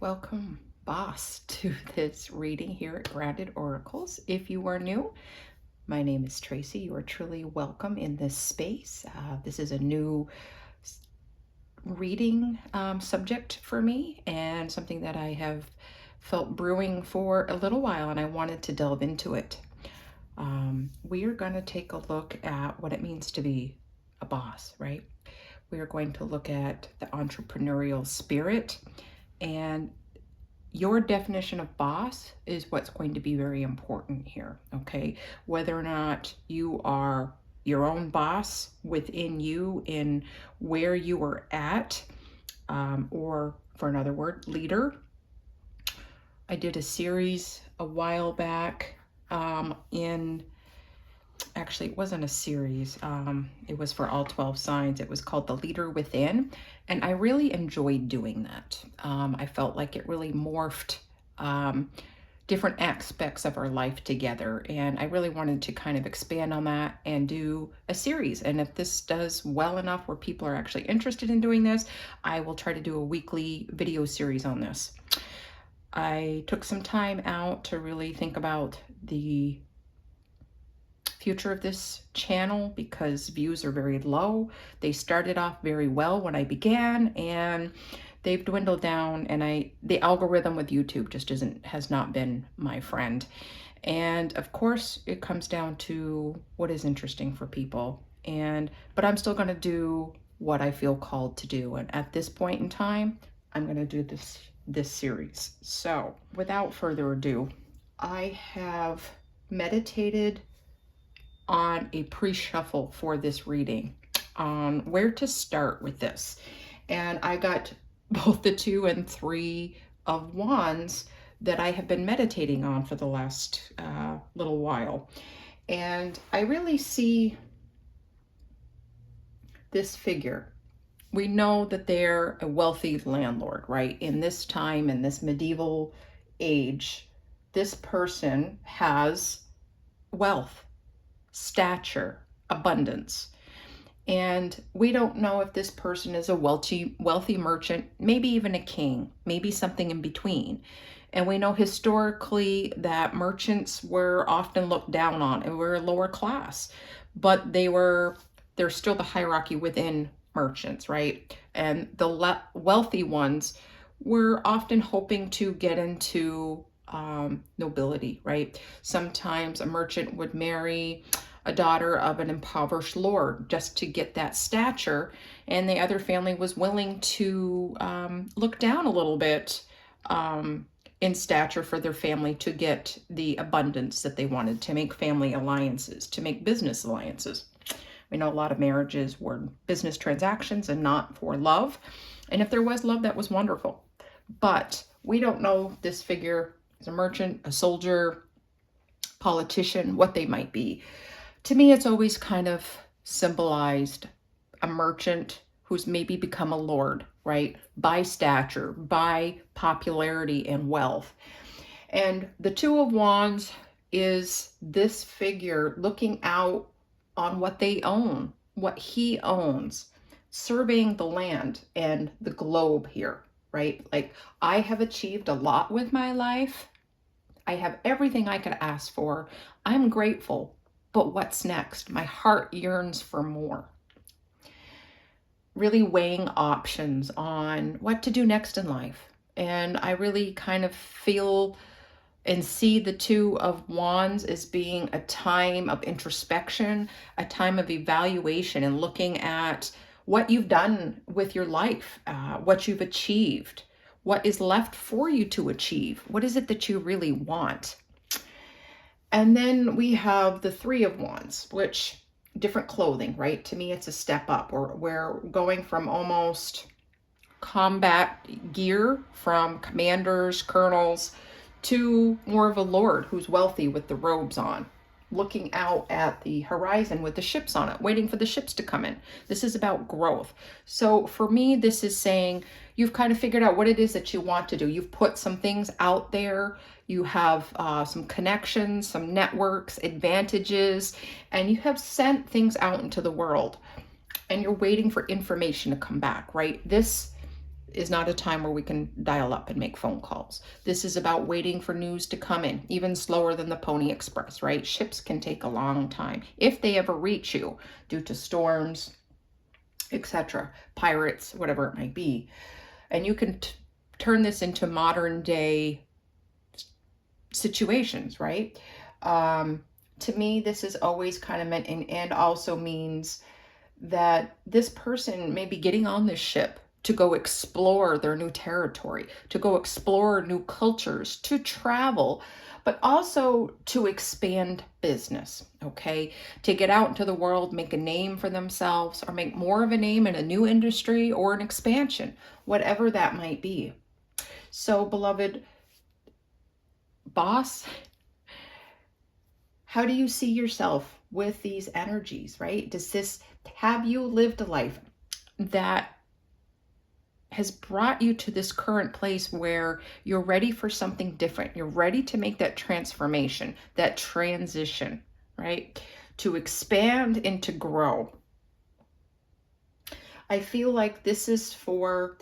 Welcome, boss, to this reading here at Grounded Oracles. If you are new, my name is Tracy. You are truly welcome in this space. This is a new reading subject for me and something that I have felt brewing for a little while, and I wanted to delve into it. We are going to take a look at what it means to be a boss, right? We are going to look at the entrepreneurial spirit, and your definition of boss is what's going to be very important here, okay? Whether or not you are your own boss within you in where you are at, or for another word, leader. I did a series a while back actually, it wasn't a series. It was for all 12 signs. It was called The Leader Within. And I really enjoyed doing that. I felt like it really morphed different aspects of our life together. And I really wanted to kind of expand on that and do a series. And if this does well enough where people are actually interested in doing this, I will try to do a weekly video series on this. I took some time out to really think about the future of this channel because views are very low. They started off very well when I began, and they've dwindled down, and the algorithm with YouTube just has not been my friend. And of course it comes down to what is interesting for people, but I'm still going to do what I feel called to do, and at this point in time I'm going to do this series. So without further ado, I have meditated on a pre-shuffle for this reading on where to start with this. And I got both the 2 and 3 of Wands that I have been meditating on for the last little while. And I really see this figure. We know that they're a wealthy landlord, right? In this time, in this medieval age, this person has wealth, stature, abundance. And we don't know if this person is a wealthy merchant, maybe even a king, maybe something in between. And we know historically that merchants were often looked down on and were lower class, but there's still the hierarchy within merchants, right? And the wealthy ones were often hoping to get into nobility, right? Sometimes a merchant would marry a daughter of an impoverished lord just to get that stature, and the other family was willing to look down a little bit in stature for their family to get the abundance that they wanted, to make family alliances, to make business alliances. We know a lot of marriages were business transactions and not for love, and if there was love, that was wonderful. But we don't know this figure is a merchant, a soldier, politician, what they might be. To me, it's always kind of symbolized a merchant who's maybe become a lord, right? By stature, by popularity and wealth. And the 2 of Wands is this figure looking out on what they own, what he owns, surveying the land and the globe here, right? Like, I have achieved a lot with my life. I have everything I could ask for. I'm grateful, but what's next? My heart yearns for more. Really weighing options on what to do next in life. And I really kind of feel and see the 2 of Wands as being a time of introspection, a time of evaluation and looking at what you've done with your life, what you've achieved, what is left for you to achieve. What is it that you really want? And then we have the 3 of Wands, which different clothing, right? To me, it's a step up, or we're going from almost combat gear from commanders, colonels, to more of a lord who's wealthy with the robes on, looking out at the horizon with the ships on it, waiting for the ships to come in. This is about growth. So for me, this is saying you've kind of figured out what it is that you want to do. You've put some things out there. You have some connections, some networks, advantages, and you have sent things out into the world, and you're waiting for information to come back, right? This is not a time where we can dial up and make phone calls. This is about waiting for news to come in, even slower than the Pony Express, right? Ships can take a long time if they ever reach you due to storms, etc., pirates, whatever it might be. And you can turn this into modern day situations, right? To me, this is always kind of meant, and also means that this person may be getting on this ship to go explore their new territory, to go explore new cultures, to travel, but also to expand business, okay? To get out into the world, make a name for themselves, or make more of a name in a new industry or an expansion, whatever that might be. So, beloved boss, how do you see yourself with these energies, right? Have you lived a life that has brought you to this current place where you're ready for something different? You're ready to make that transformation, that transition, right? To expand and to grow. I feel like this is for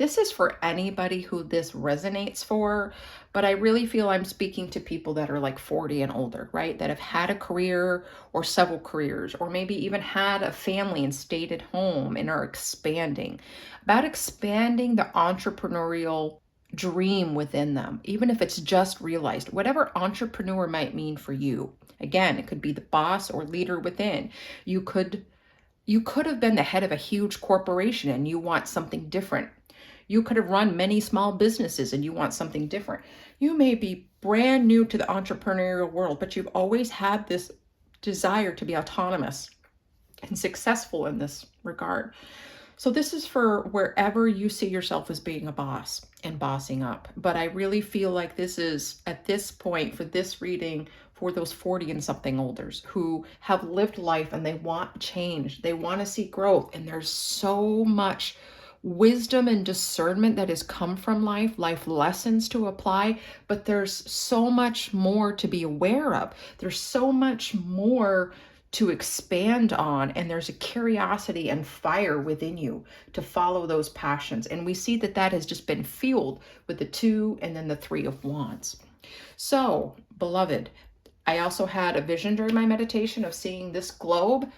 anybody who this resonates for, but I really feel I'm speaking to people that are like 40 and older, right? That have had a career or several careers, or maybe even had a family and stayed at home and are expanding. About expanding the entrepreneurial dream within them, even if it's just realized, whatever entrepreneur might mean for you. Again, it could be the boss or leader within. You could have been the head of a huge corporation and you want something different. You could have run many small businesses and you want something different. You may be brand new to the entrepreneurial world, but you've always had this desire to be autonomous and successful in this regard. So this is for wherever you see yourself as being a boss and bossing up. But I really feel like this is, at this point, for this reading, for those 40 and something olders who have lived life and they want change. They want to see growth. And there's so much wisdom and discernment that has come from life lessons to apply, but there's so much more to be aware of. There's so much more to expand on, and there's a curiosity and fire within you to follow those passions. And we see that that has just been fueled with the 2 and then the 3 of Wands. So, beloved, I also had a vision during my meditation of seeing this globe,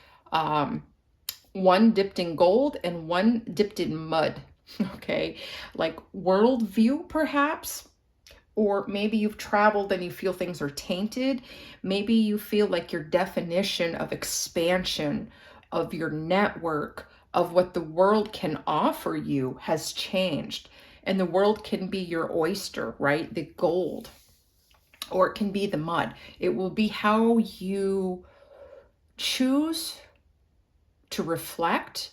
one dipped in gold and one dipped in mud. Okay, like worldview perhaps. Or maybe you've traveled and you feel things are tainted. Maybe you feel like your definition of expansion, of your network, of what the world can offer you has changed. And the world can be your oyster, right? The gold. Or it can be the mud. It will be how you choose to reflect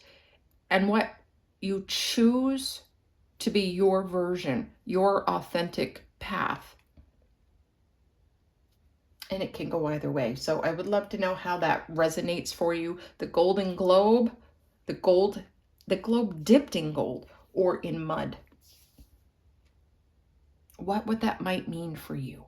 and what you choose to be your version, your authentic path. And it can go either way. So I would love to know how that resonates for you. The golden globe, the globe dipped in gold or in mud. What that might mean for you.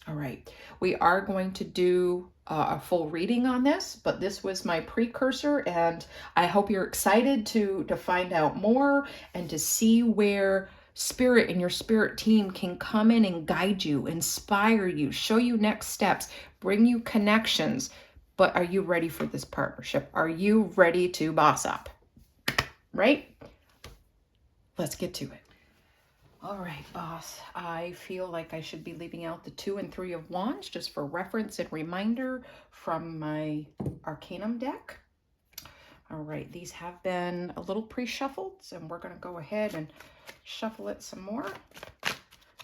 All right, we are going to do a full reading on this, but this was my precursor, and I hope you're excited to find out more and to see where Spirit and your spirit team can come in and guide you, inspire you, show you next steps, bring you connections. But are you ready for this partnership? Are you ready to boss up? Right? Let's get to it. All right, boss, I feel like I should be leaving out the 2 and 3 of Wands just for reference and reminder from my Arcanum deck. All right, these have been a little pre-shuffled, and we're going to go ahead and shuffle it some more.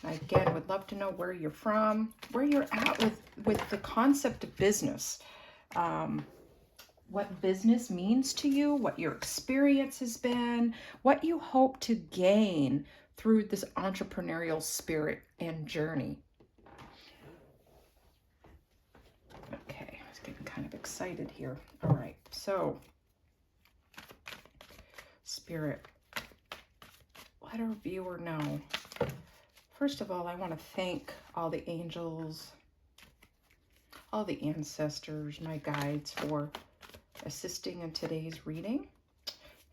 I, again, would love to know where you're from, where you're at with the concept of business. What business means to you, what your experience has been, what you hope to gain through this entrepreneurial spirit and journey. Okay, I was getting kind of excited here. All right, so Spirit, let our viewer know. First of all, I want to thank all the angels, all the ancestors, my guides for assisting in today's reading.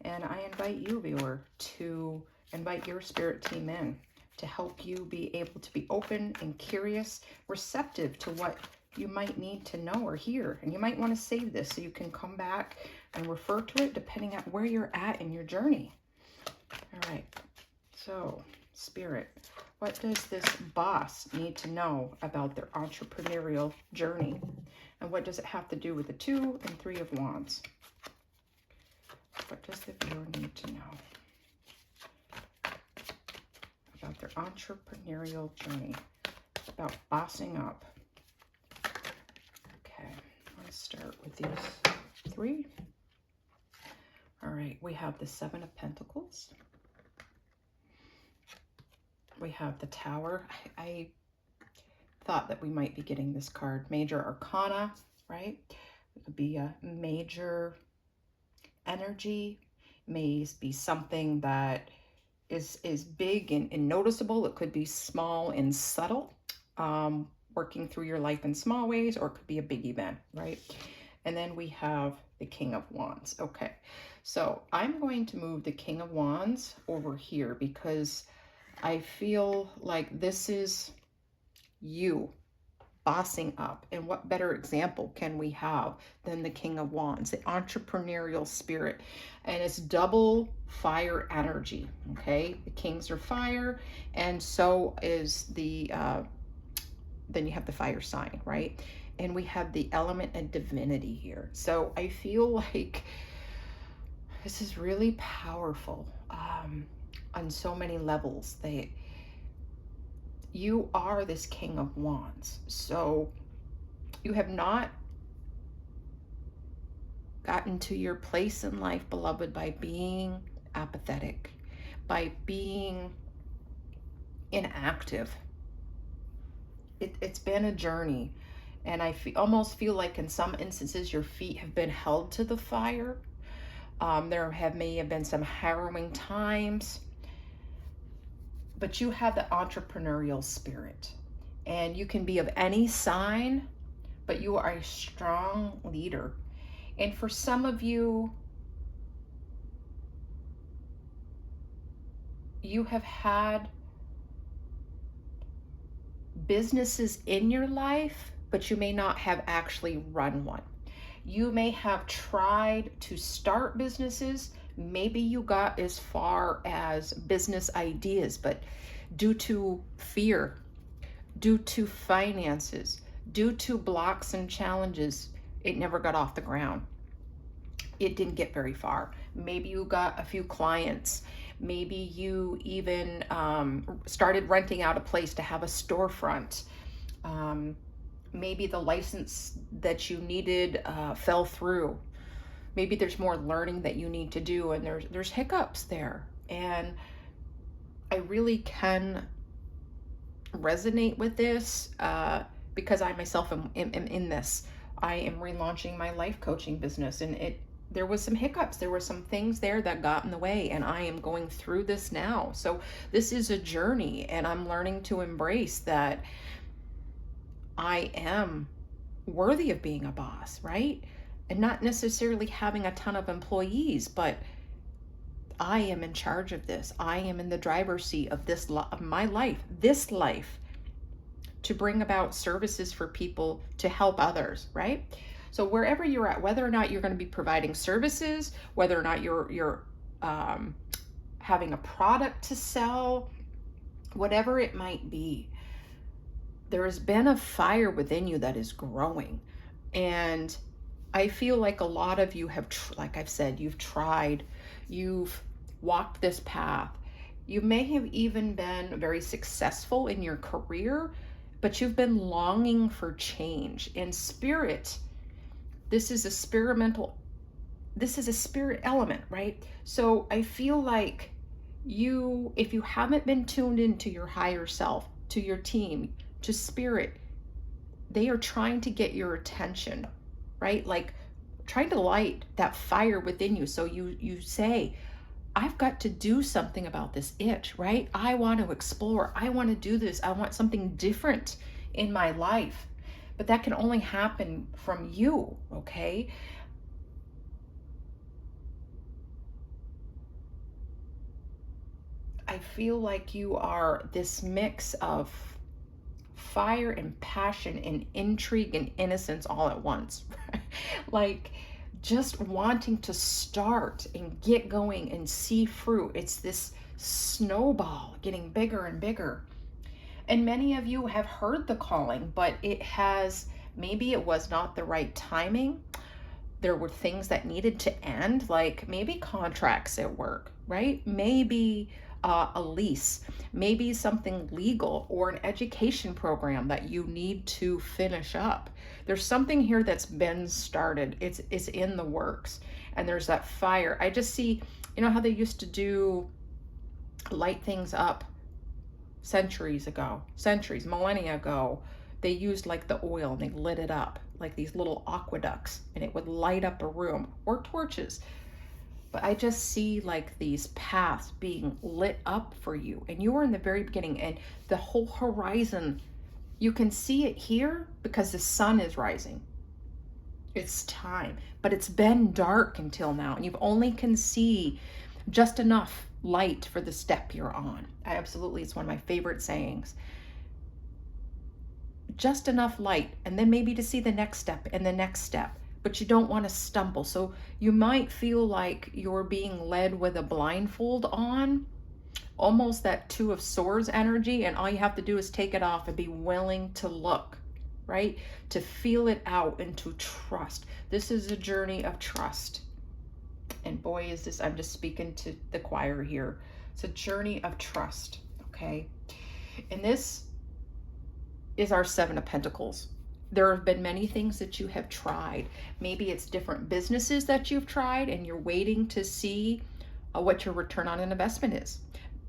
And I invite you, viewer, to Invite your spirit team in to help you be able to be open and curious, receptive to what you might need to know or hear. And you might want to save this so you can come back and refer to it depending on where you're at in your journey. All right, so Spirit, what does this boss need to know about their entrepreneurial journey? And what does it have to do with the 2 and 3 of Wands? What does the viewer need to know about their entrepreneurial journey, about bossing up? Okay, let's start with these 3. All right, we have the 7 of Pentacles. We have the Tower. I thought that we might be getting this card. Major Arcana, right? It could be a major energy, may be something that is big and noticeable. It could be small and subtle, working through your life in small ways, or it could be a big event, right? And then we have the King of Wands. Okay, so I'm going to move the King of Wands over here because I feel like this is you bossing up. And what better example can we have than the King of Wands, the entrepreneurial spirit? And it's double fire energy, okay? The kings are fire, and so is the, then you have the fire sign, right? And we have the element of divinity here. So I feel like this is really powerful on so many levels. You are this King of Wands. So you have not gotten to your place in life, beloved, by being apathetic, by being inactive. It's been a journey. And I almost feel like in some instances your feet have been held to the fire. May have been some harrowing times. But you have the entrepreneurial spirit. And you can be of any sign, but you are a strong leader. And for some of you, you have had businesses in your life, but you may not have actually run one. You may have tried to start businesses. Maybe you got as far as business ideas, but due to fear, due to finances, due to blocks and challenges, it never got off the ground. It didn't get very far. Maybe you got a few clients. Maybe you even started renting out a place to have a storefront. Maybe the license that you needed fell through. Maybe there's more learning that you need to do, and there's hiccups there. And I really can resonate with this because I myself am in this. I am relaunching my life coaching business, and there was some hiccups. There were some things there that got in the way, and I am going through this now. So this is a journey, and I'm learning to embrace that I am worthy of being a boss, right? And not necessarily having a ton of employees, but I am in charge of this. I am in the driver's seat of of my life, this life, to bring about services for people, to help others, right? So wherever you're at, whether or not you're going to be providing services, whether or not you're having a product to sell, whatever it might be, there has been a fire within you that is growing. And I feel like a lot of you have, like I've said, you've tried, you've walked this path. You may have even been very successful in your career, but you've been longing for change. In spirit, this is a spirit element, right? So I feel like if you haven't been tuned into your higher self, to your team, to spirit, they are trying to get your attention, right? Like trying to light that fire within you. So you say, I've got to do something about this itch, right? I want to explore. I want to do this. I want something different in my life. But that can only happen from you, okay? I feel like you are this mix of fire and passion and intrigue and innocence all at once. Like just wanting to start and get going and see fruit. It's this snowball getting bigger and bigger. And many of you have heard the calling, but maybe it was not the right timing. There were things that needed to end, like maybe contracts at work, right? Maybe a lease, maybe something legal or an education program that you need to finish up. There's something here that's been started. It's in the works, and there's that fire. I just see, you know how they used to light things up millennia ago. They used like the oil and they lit it up like these little aqueducts, and it would light up a room, or torches. But I just see like these paths being lit up for you, and you are in the very beginning, and the whole horizon, you can see it here because the sun is rising. It's time, but it's been dark until now, and you've only can see just enough light for the step you're on. It's one of my favorite sayings. Just enough light, and then maybe to see the next step and the next step, but you don't want to stumble. So you might feel like you're being led with a blindfold on, almost that Two of Swords energy, and all you have to do is take it off and be willing to look, right? To feel it out and to trust. This is a journey of trust. And boy, is this, I'm just speaking to the choir here. It's a journey of trust, okay? And this is our Seven of Pentacles. There have been many things that you have tried. Maybe it's different businesses that you've tried, and you're waiting to see what your return on an investment is.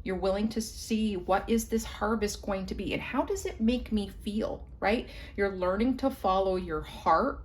You're willing to see, what is this harvest going to be, and how does it make me feel, right? You're learning to follow your heart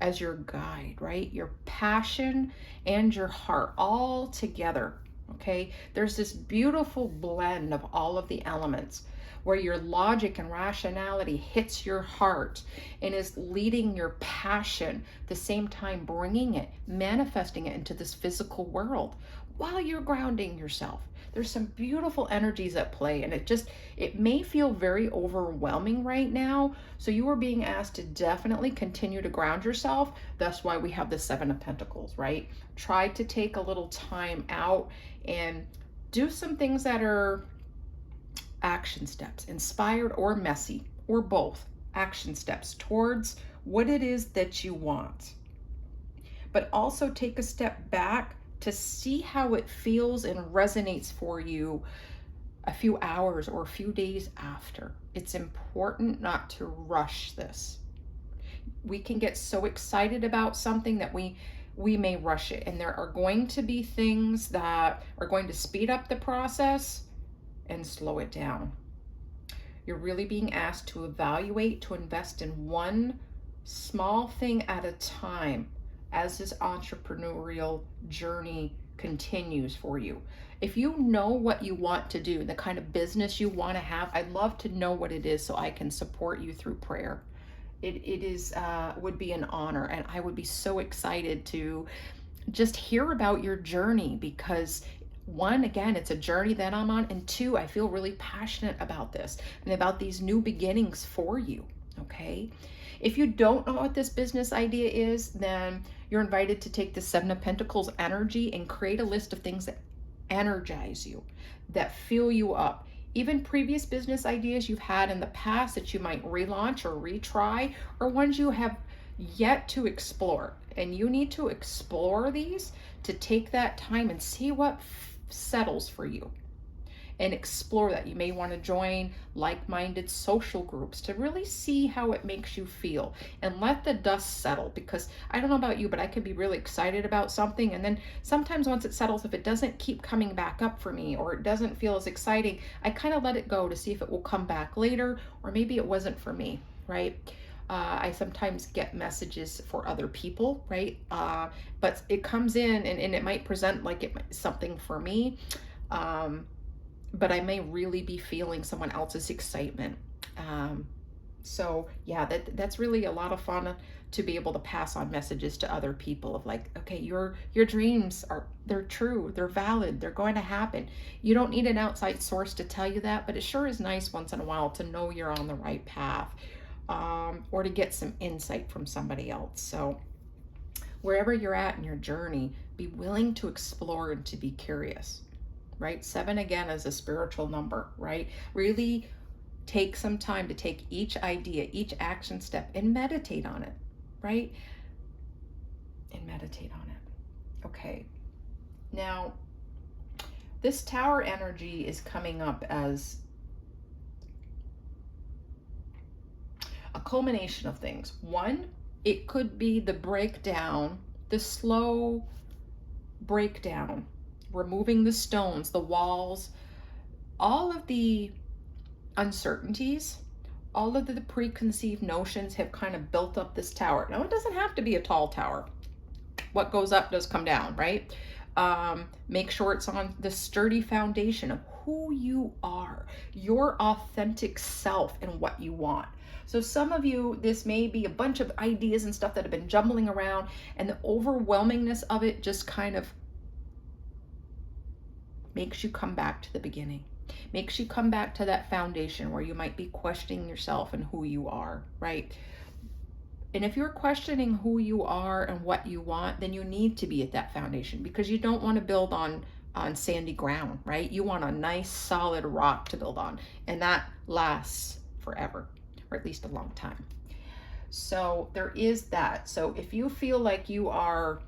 as your guide, right? Your passion and your heart all together, okay? There's this beautiful blend of all of the elements where your logic and rationality hits your heart and is leading your passion, at the same time bringing it, manifesting it into this physical world while you're grounding yourself. There's some beautiful energies at play, and it may feel very overwhelming right now. So you are being asked to definitely continue to ground yourself. That's why we have the Seven of Pentacles, right? Try to take a little time out and do some things that are action steps, inspired or messy, or both. Action steps towards what it is that you want. But also take a step back to see how it feels and resonates for you a few hours or a few days after. It's important not to rush this. We can get so excited about something that we may rush it, and there are going to be things that are going to speed up the process and slow it down. You're really being asked to evaluate, to invest in one small thing at a time as this entrepreneurial journey continues for you. If you know what you want to do, the kind of business you want to have, I'd love to know what it is so I can support you through prayer. It would be an honor, and I would be so excited to just hear about your journey, because one, again, it's a journey that I'm on, and two, I feel really passionate about this and about these new beginnings for you, okay? If you don't know what this business idea is, then you're invited to take the Seven of Pentacles energy and create a list of things that energize you, that fill you up. Even previous business ideas you've had in the past that you might relaunch or retry, or ones you have yet to explore. And you need to explore these to take that time and see what settles for you, and explore that. You may want to join like-minded social groups to really see how it makes you feel, and let the dust settle, because I don't know about you, but I could be really excited about something, and then sometimes once it settles, if it doesn't keep coming back up for me, or it doesn't feel as exciting, I kind of let it go to see if it will come back later, or maybe it wasn't for me, right? I sometimes get messages for other people, right? But it comes in and it might present like something for me, but I may really be feeling someone else's excitement. So yeah, that's really a lot of fun to be able to pass on messages to other people of like, okay, your dreams they're true, they're valid, they're going to happen. You don't need an outside source to tell you that, but it sure is nice once in a while to know you're on the right path, or to get some insight from somebody else. So wherever you're at in your journey, be willing to explore and to be curious, right? 7 again is a spiritual number, right? Really take some time to take each idea, each action step, and meditate on it, right? And meditate on it. Okay. Now, this Tower energy is coming up as a culmination of things. One, it could be the breakdown, the slow breakdown, removing the stones, the walls, all of the uncertainties, all of the preconceived notions have kind of built up this tower. Now, it doesn't have to be a tall tower. What goes up does come down, right? Make sure it's on the sturdy foundation of who you are, your authentic self, and what you want. So some of you, this may be a bunch of ideas and stuff that have been jumbling around, and the overwhelmingness of it just kind of makes you come back to the beginning. Makes you come back to that foundation where you might be questioning yourself and who you are, right? And if you're questioning who you are and what you want, then you need to be at that foundation, because you don't want to build on sandy ground, right? You want a nice solid rock to build on, and that lasts forever, or at least a long time. So there is that. So if you feel like you are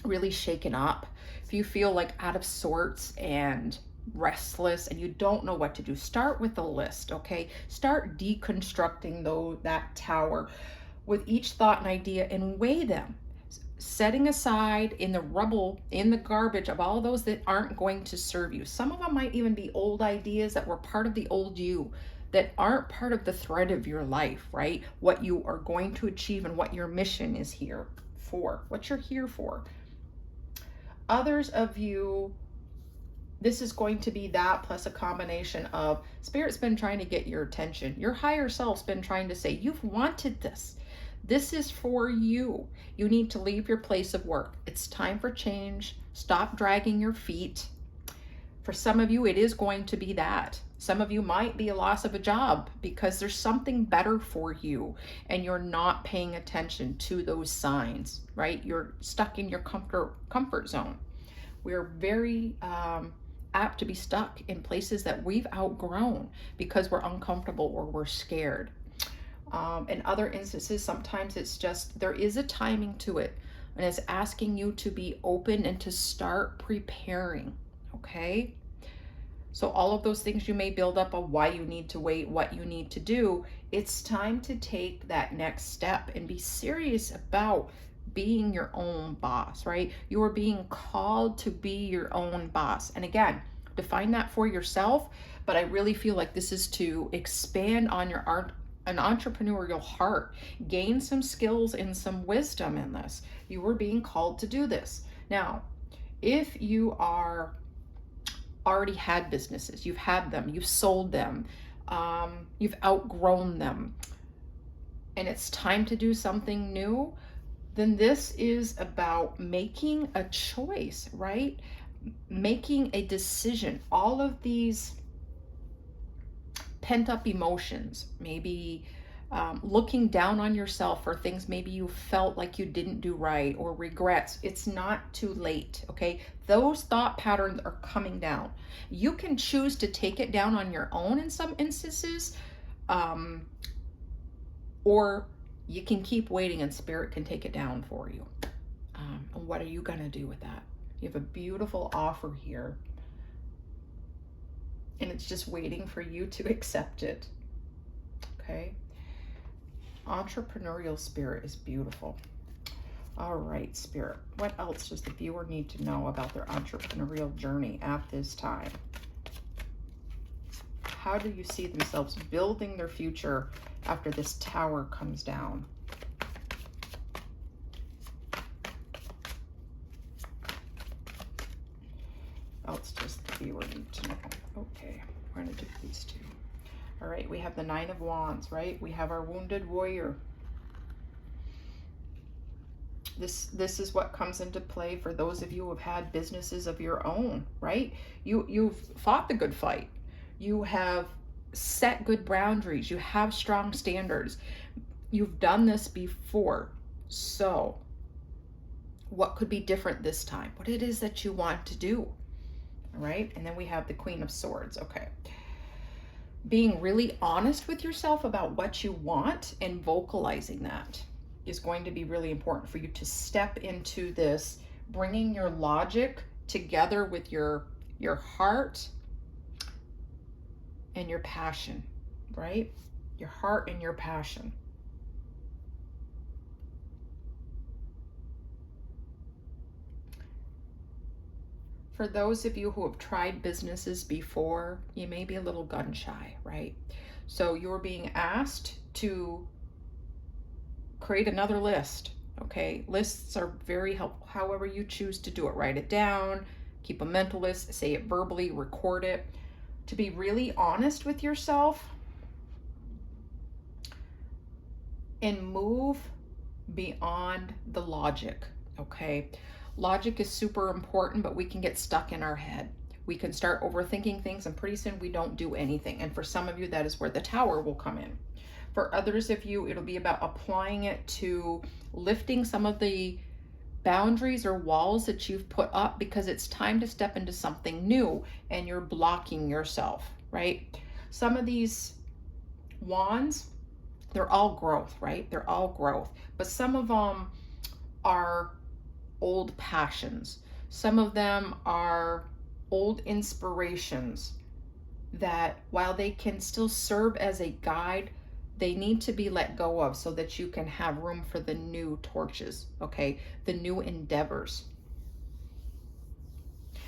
really shaken up, if you feel like out of sorts and restless and you don't know what to do, start with a list, okay? Start deconstructing that tower with each thought and idea and weigh them, setting aside in the rubble, in the garbage of all those that aren't going to serve you. Some of them might even be old ideas that were part of the old you, that aren't part of the thread of your life, right? What you are going to achieve and what your mission is here for, what you're here for. Others of you, this is going to be that plus a combination of Spirit's been trying to get your attention. Your higher self's been trying to say, you've wanted this. This is for you. You need to leave your place of work. It's time for change. Stop dragging your feet. For some of you, it is going to be that. Some of you might be a loss of a job because there's something better for you and you're not paying attention to those signs, right? You're stuck in your comfort zone. We're very apt to be stuck in places that we've outgrown because we're uncomfortable or we're scared. In other instances, sometimes it's just, there is a timing to it, and it's asking you to be open and to start preparing, okay? So all of those things you may build up of why you need to wait, what you need to do, it's time to take that next step and be serious about being your own boss, right? You are being called to be your own boss. And again, define that for yourself, but I really feel like this is to expand on your an entrepreneurial heart, gain some skills and some wisdom in this. You are being called to do this. Now, if you are already had businesses, you've had them, you've sold them, you've outgrown them, and it's time to do something new, then this is about making a choice, right? Making a decision. All of these pent up emotions, maybe looking down on yourself for things maybe you felt like you didn't do right, or regrets, it's not too late, okay? Those thought patterns are coming down. You can choose to take it down on your own in some instances, or you can keep waiting and Spirit can take it down for you. And what are you gonna do with that? You have a beautiful offer here, and it's just waiting for you to accept it, okay? Entrepreneurial Spirit is beautiful. All right, Spirit, what else does the viewer need to know about their entrepreneurial journey at this time? How do you see themselves building their future after this tower comes down? What else does the viewer need to know? Okay, we're going to do these two. All right, we have the Nine of Wands, right? We have our wounded warrior. This is what comes into play for those of you who have had businesses of your own, right? You've fought the good fight. You have set good boundaries. You have strong standards. You've done this before. So what could be different this time? What it is that you want to do, all right? And then we have the Queen of Swords, okay? Being really honest with yourself about what you want and vocalizing that is going to be really important for you to step into this, bringing your logic together with your heart and your passion, right? Your heart and your passion. For those of you who have tried businesses before, you may be a little gun shy, right? So you're being asked to create another list, okay? Lists are very helpful, however you choose to do it. Write it down, keep a mental list, say it verbally, record it. To be really honest with yourself and move beyond the logic, okay? Logic is super important, but we can get stuck in our head. We can start overthinking things, and pretty soon we don't do anything. And for some of you, that is where the Tower will come in. For others of you, it'll be about applying it to lifting some of the boundaries or walls that you've put up, because it's time to step into something new and you're blocking yourself, right? Some of these wands, they're all growth, right? They're all growth, but some of them are old passions. Some of them are old inspirations that, while they can still serve as a guide, they need to be let go of so that you can have room for the new torches, okay? The new endeavors.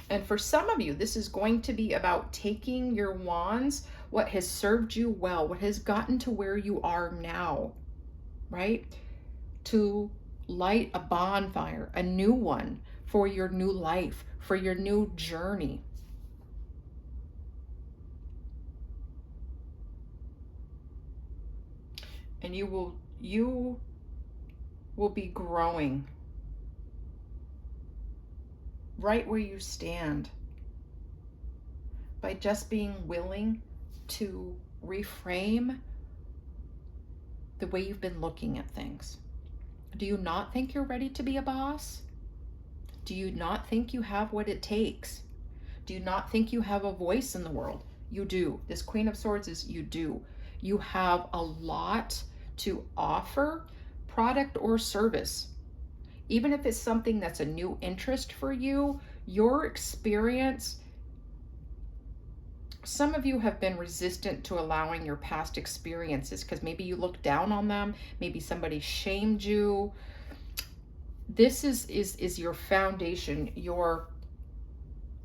And for some of you, this is going to be about taking your wands, what has served you well, what has gotten to where you are now, right? To light a bonfire, a new one for your new life, for your new journey. And you will be growing right where you stand by just being willing to reframe the way you've been looking at things. Do you not think you're ready to be a boss? Do you not think you have what it takes? Do you not think you have a voice in the world? You do. This Queen of Swords is you do. You have a lot to offer, product or service. Even if it's something that's a new interest for you, your experience, some of you have been resistant to allowing your past experiences because maybe you looked down on them, maybe somebody shamed you. This is your foundation, your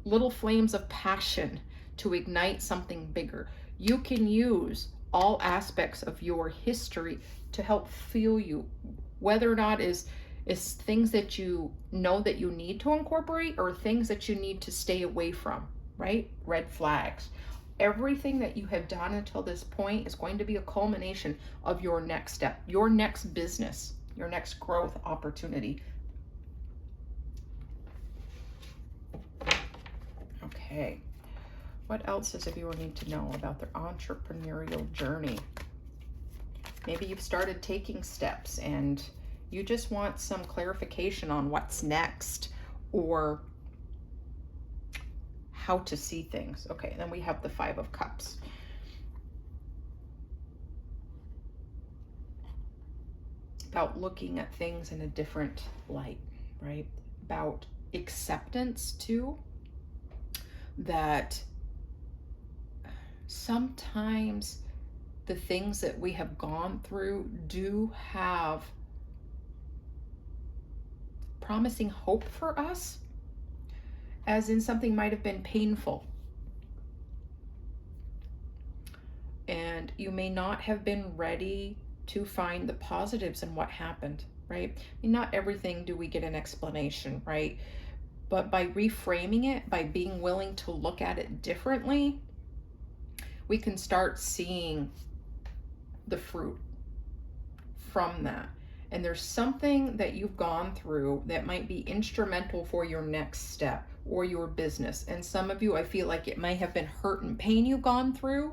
little flames of passion to ignite something bigger. You can use all aspects of your history to help fuel you, whether or not is things that you know that you need to incorporate or things that you need to stay away from, right? Red flags. Everything that you have done until this point is going to be a culmination of your next step, your next business, your next growth opportunity. Okay. What else does a viewer need to know about their entrepreneurial journey? Maybe you've started taking steps and you just want some clarification on what's next or how to see things. Okay, and then we have the Five of Cups. About looking at things in a different light, right? About acceptance too, that sometimes the things that we have gone through do have promising hope for us, as in something might have been painful. And you may not have been ready to find the positives in what happened, right? I mean, not everything do we get an explanation, right? But by reframing it, by being willing to look at it differently, we can start seeing the fruit from that. And there's something that you've gone through that might be instrumental for your next step or your business. And some of you, I feel like it may have been hurt and pain you've gone through.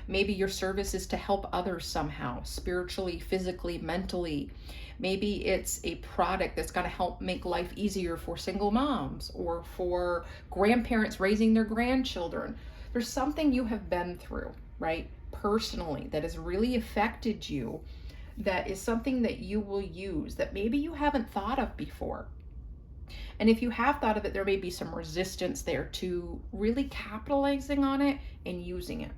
Maybe your service is to help others somehow, spiritually, physically, mentally. Maybe it's a product that's going to help make life easier for single moms or for grandparents raising their grandchildren. There's something you have been through, right? Personally, that has really affected you, that is something that you will use that maybe you haven't thought of before. And if you have thought of it, there may be some resistance there to really capitalizing on it and using it.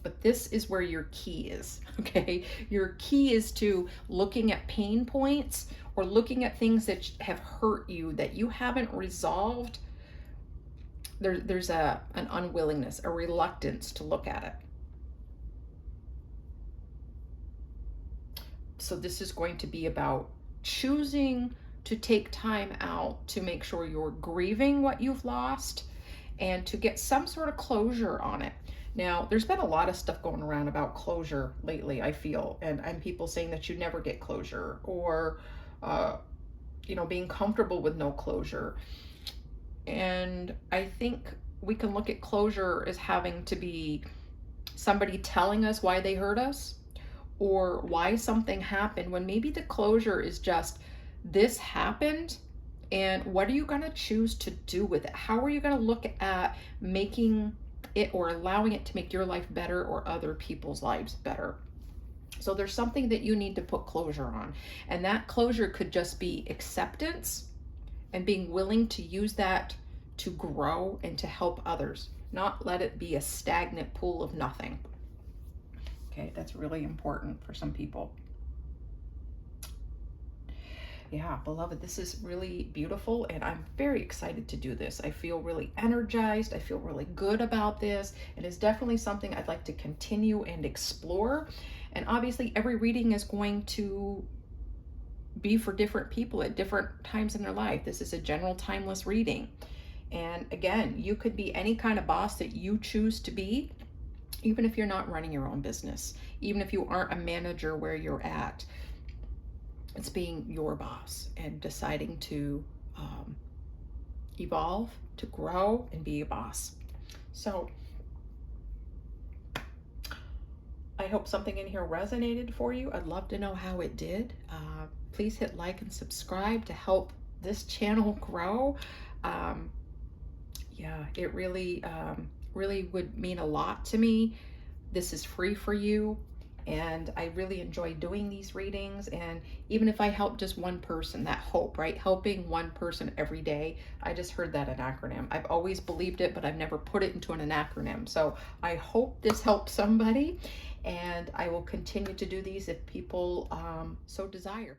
But this is where your key is, okay? Your key is to looking at pain points or looking at things that have hurt you that you haven't resolved. There's an unwillingness, a reluctance to look at it. So this is going to be about choosing to take time out to make sure you're grieving what you've lost and to get some sort of closure on it. Now, there's been a lot of stuff going around about closure lately, I feel, and people saying that you never get closure, or being comfortable with no closure. And I think we can look at closure as having to be somebody telling us why they hurt us, or why something happened, when maybe the closure is just, this happened, and what are you going to choose to do with it? How are you going to look at making it or allowing it to make your life better or other people's lives better? So there's something that you need to put closure on. And that closure could just be acceptance and being willing to use that to grow and to help others, not let it be a stagnant pool of nothing. Okay, that's really important for some people. Yeah, beloved, this is really beautiful, and I'm very excited to do this. I feel really energized. I feel really good about this. It is definitely something I'd like to continue and explore. And obviously, every reading is going to be for different people at different times in their life. This is a general timeless reading. And again, you could be any kind of boss that you choose to be, even if you're not running your own business, even if you aren't a manager where you're at. It's being your boss and deciding to evolve, to grow, and be a boss. So I hope something in here resonated for you. I'd love to know how it did. Please hit like and subscribe to help this channel grow. Yeah, it really would mean a lot to me. This is free for you, and I really enjoy doing these readings. And even if I help just one person, that hope, right? Helping one person every day. I just heard that an acronym. I've always believed it, but I've never put it into an acronym. So I hope this helps somebody, and I will continue to do these if people so desire.